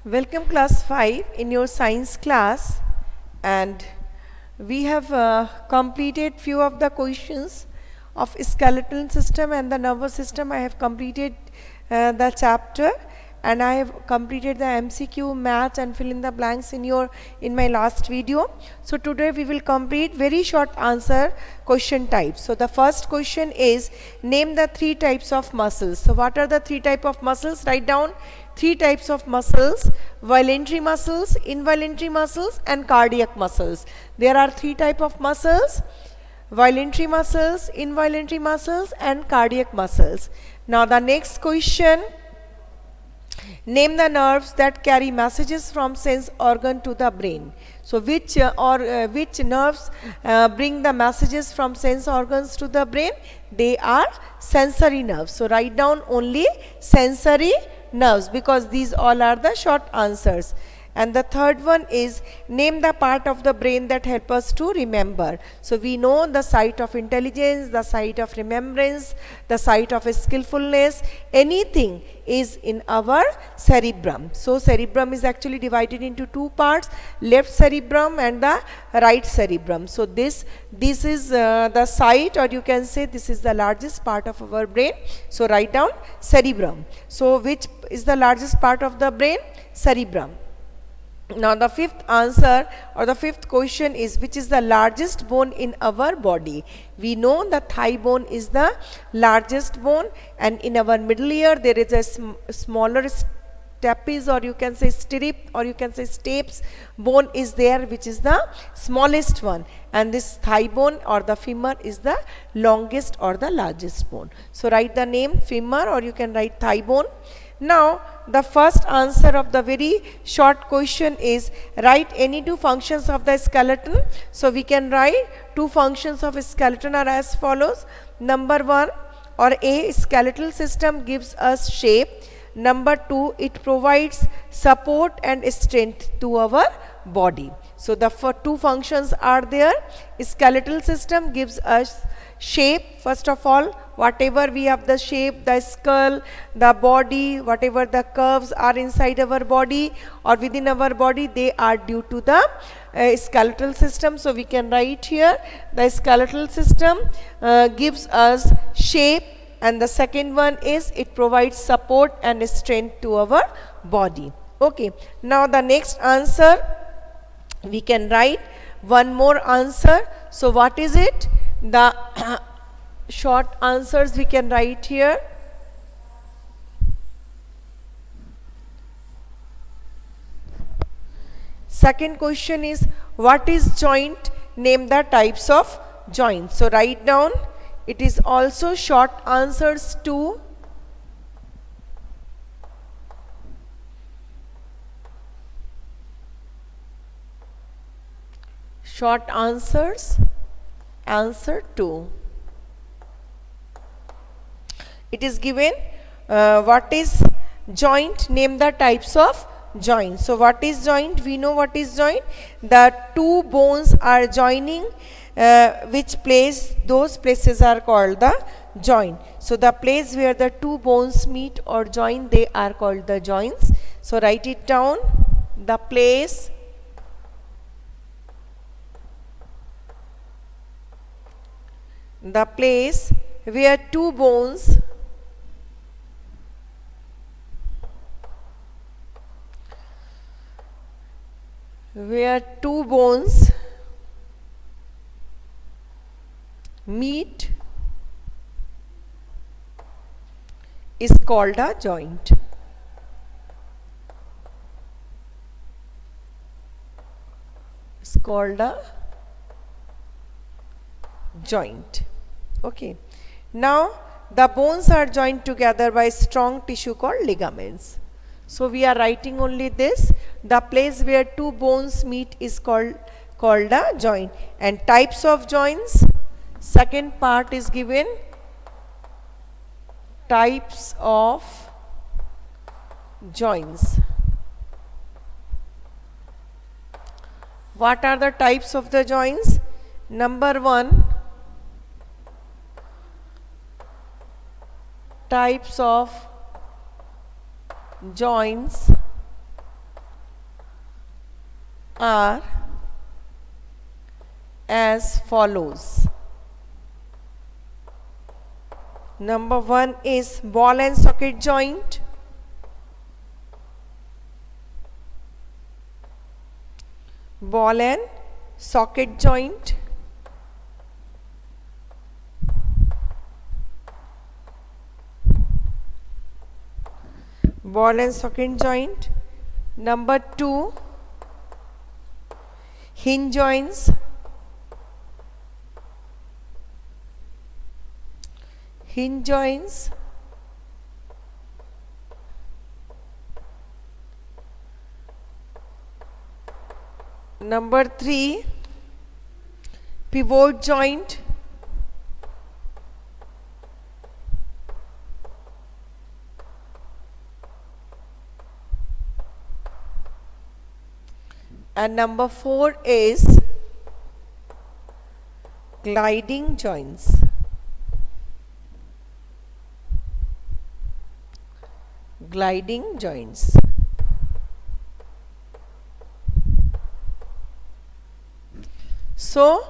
Welcome class 5 in your science class, and we have completed few of the questions of skeletal system and the nervous system. I have completed the chapter, and I have completed the MCQ, math and fill in the blanks in my last video. So today we will complete very short answer question types. So the first question is, name the three types of muscles. So what are the three types of muscles? Write down three types of muscles: voluntary muscles, involuntary muscles and cardiac muscles. There are three types of muscles: voluntary muscles, involuntary muscles and cardiac muscles. Now the next question, name the nerves that carry messages from sense organ to the brain. So which nerves bring the messages from sense organs to the brain? They are sensory nerves. So write down only sensory nerves, because these all are the short answers. And the third one is, name the part of the brain that help us to remember. So we know the site of intelligence, the site of remembrance, the site of skillfulness, anything is in our cerebrum. So cerebrum is actually divided into two parts, left cerebrum and the right cerebrum. So this is the site, or you can say this is the largest part of our brain. So write down cerebrum. So which is the largest part of the brain? Cerebrum. Now the fifth answer, or the fifth question is, which is the largest bone in our body? We know the thigh bone is the largest bone, and in our middle ear there is a smaller stapes, or you can say stirrup, or you can say stapes bone is there, which is the smallest one, and this thigh bone or the femur is the longest or the largest bone. So write the name femur, or you can write thigh bone. Now the first answer of the very short question is, write any two functions of the skeleton. So we can write two functions of a skeleton are as follows. Number one, or A, skeletal system gives us shape. Number two, it provides support and strength to our body. So the two functions are there. Skeletal system gives us shape. First of all, whatever we have the shape, the skull, the body, whatever the curves are inside our body or within our body, they are due to the skeletal system. So we can write here, the skeletal system gives us shape, and the second one is, it provides support and strength to our body. Okay, now the next answer, we can write one more answer. So what is it? The short answers we can write here. Second question is, what is joint? Name the types of joints. So write down, it is also short answers to short answers, answer 2. It is given what is joint, name the types of joint. So what is joint? We know what is joint. The two bones are joining, which place, those places are called the joint. So the place where the two bones meet or join, they are called the joints. So write it down, the place where two bones meet is called a joint. It's called a joint. Okay, now the bones are joined together by strong tissue called ligaments. So we are writing only this, the place where two bones meet is called a joint. And types of joints, second part is given, types of joints. What are the types of the joints? Number one, types of joints are as follows. Number 1 is ball and socket joint. Ball and socket joint. Ball and socket joint. Number 2, hinge joints. Hinge joints. Number 3, pivot joint. And number 4 is gliding joints. Gliding joints. So,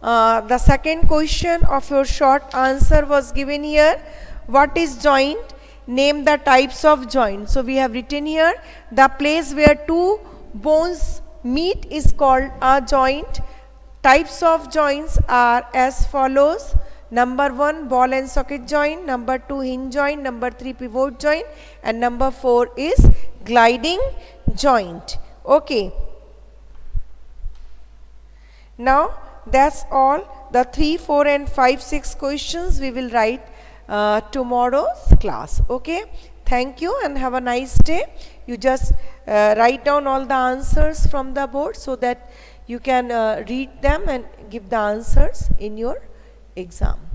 the second question of your short answer was given here. What is joint? Name the types of joint. So, we have written here the place where two bones meet is called a joint. Types of joints are as follows. Number 1, ball and socket joint. Number 2, hinge joint. Number 3, pivot joint. And number 4 is gliding joint. Okay. Now, that's all. The 3, 4 and 5, 6 questions we will write tomorrow's class. Okay. Thank you and have a nice day. You just write down all the answers from the board so that you can read them and give the answers in your exam.